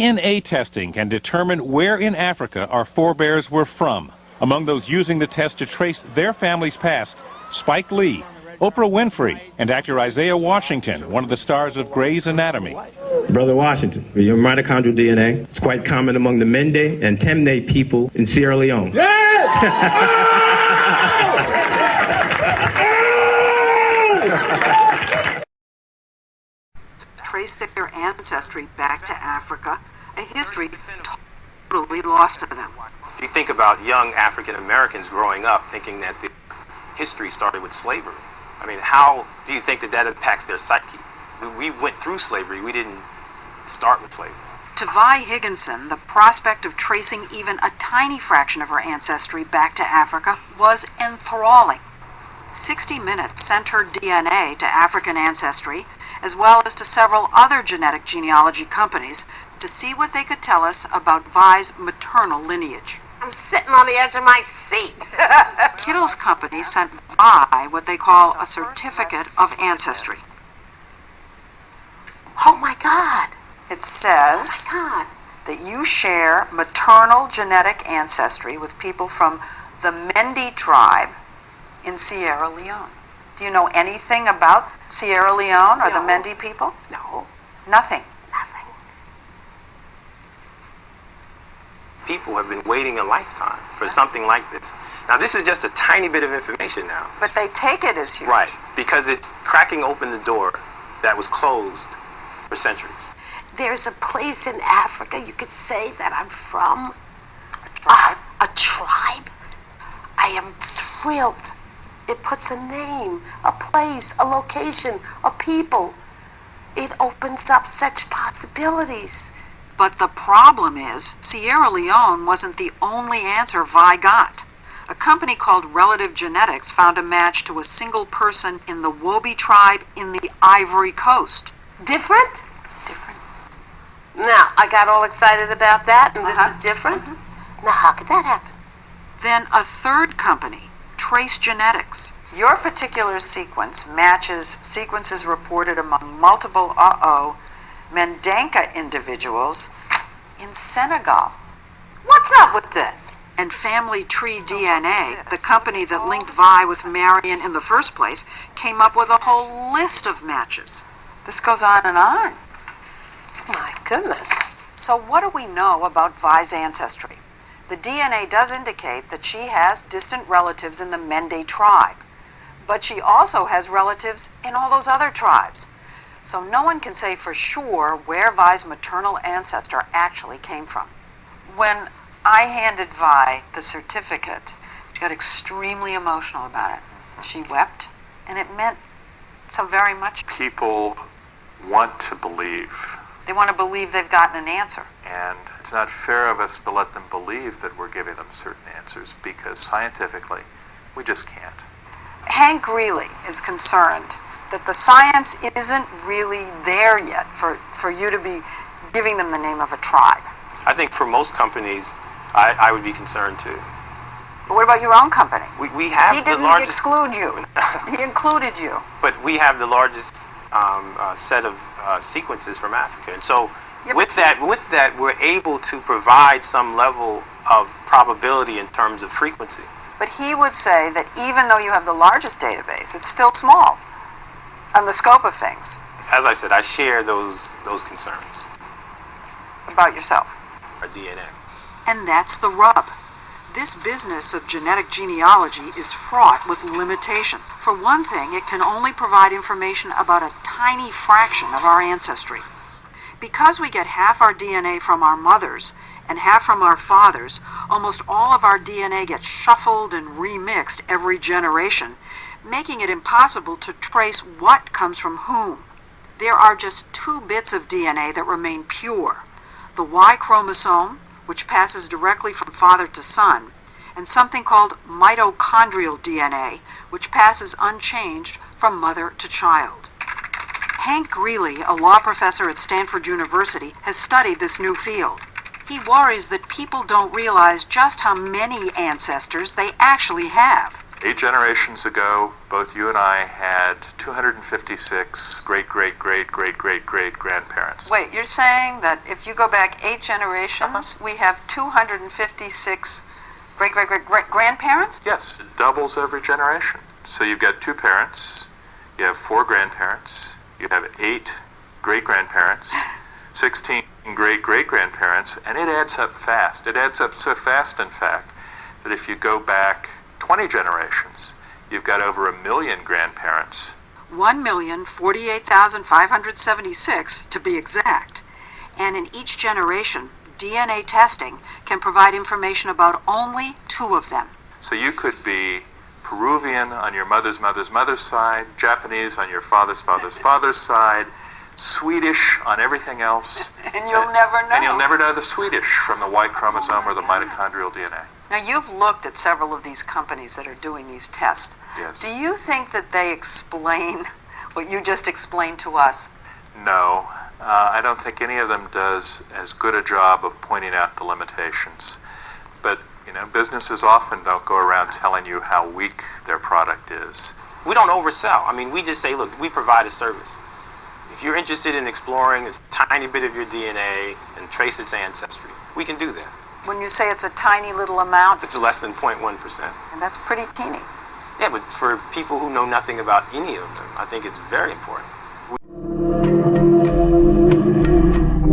DNA testing can determine where in Africa our forebears were from. Among those using the test to trace their family's past, Spike Lee, Oprah Winfrey, and actor Isaiah Washington, one of the stars of Grey's Anatomy. Brother Washington, your mitochondrial DNA is quite common among the Mende and Temne people in Sierra Leone. Trace their ancestry back to Africa, a history totally lost to them. If you think about young African Americans growing up thinking that the history started with slavery, I mean, how do you think that that impacts their psyche? We went through slavery. We didn't start with slavery. To Vi Higginson, the prospect of tracing even a tiny fraction of her ancestry back to Africa was enthralling. 60 Minutes sent her DNA to African Ancestry, as well as to several other genetic genealogy companies, to see what they could tell us about Vi's maternal lineage. I'm sitting on the edge of my seat. Kittle's company sent Vi what they call a certificate of ancestry. Oh my God. It says Oh my God. that you share maternal genetic ancestry with people from the Mende tribe in Sierra Leone. Do you know anything about Sierra Leone or the No. Mende people? No, Nothing. nothing. People have been waiting a lifetime for something like this. Now, this is just a tiny bit of information now. But they take it as huge. Right, because it's cracking open the door that was closed for centuries. There's a place in Africa you could say that I'm from. Tribe. A tribe. I am thrilled. It puts a name, a place, a location, a people. It opens up such possibilities. But the problem is, Sierra Leone wasn't the only answer Vi got. A company called Relative Genetics found a match to a single person in the Wobi tribe in the Ivory Coast. Different? Different. Now, I got all excited about that, and Uh-huh. this is different. Now, how could that happen? Then a third company, Trace Genetics. Your particular sequence matches sequences reported among multiple Mendenka individuals in Senegal. What's up with this? And Family Tree DNA, the company that linked Vi with Marion in the first place, came up with a whole list of matches. This goes on and on. My goodness. So what do we know about Vi's ancestry? The DNA does indicate that she has distant relatives in the Mende tribe, but she also has relatives in all those other tribes. So no one can say for sure where Vi's maternal ancestor actually came from. When I handed Vi the certificate, she got extremely emotional about it. She wept, and it meant so very much. People want to believe, They want to believe they've gotten an answer. and it's not fair of us to let them believe that we're giving them certain answers, because scientifically, we just can't. Hank Greeley is concerned that the science isn't really there yet for you to be giving them the name of a tribe. I think for most companies, I would be concerned too. But what about your own company? We have He the didn't largest, exclude you. He included you. but we have the largest set of sequences from Africa, and so Yep. with that, we're able to provide some level of probability in terms of frequency. But he would say that even though you have the largest database, it's still small on the scope of things As I said, I share those concerns. about yourself. Our DNA. And that's the rub. This business of genetic genealogy is fraught with limitations. For one thing, it can only provide information about a tiny fraction of our ancestry. Because we get half our DNA from our mothers and half from our fathers, almost all of our DNA gets shuffled and remixed every generation, making it impossible to trace what comes from whom. There are just 2 bits of DNA that remain pure: the Y chromosome, which passes directly from father to son, and something called mitochondrial DNA, which passes unchanged from mother to child. Hank Greeley, a law professor at Stanford University, has studied this new field. He worries that people don't realize just how many ancestors they actually have. 8 generations ago, both you and I had 256 great-great-great-great-great-great-grandparents. Wait, you're saying that if you go back 8 generations, we have 256 great-great-great-grandparents? Yes, it doubles every generation. So you've got 2 parents, you have 4 grandparents, you have 8 great-grandparents, 16 great-great-grandparents, and it adds up fast. It adds up so fast, in fact, that if you go back 20 generations, you've got over 1 million grandparents. 1,048,576 to be exact. And in each generation, DNA testing can provide information about only 2 of them. So you could be Peruvian on your mother's mother's mother's side, Japanese on your father's father's father's side, Swedish on everything else. And you'll never know. And you'll never know the Swedish from the Y chromosome or the mitochondrial DNA. Now, you've looked at several of these companies that are doing these tests. Yes. Do you think that they explain what you just explained to us? No. I don't think any of them does as good a job of pointing out the limitations. But, businesses often don't go around telling you how weak their product is. We don't oversell. I mean, we just say, look, we provide a service. If you're interested in exploring a tiny bit of your DNA and trace its ancestry, we can do that. When you say it's a tiny little amount, It's less than 0.1%. and that's pretty teeny. Yeah, but for people who know nothing about any of them, I think it's very important.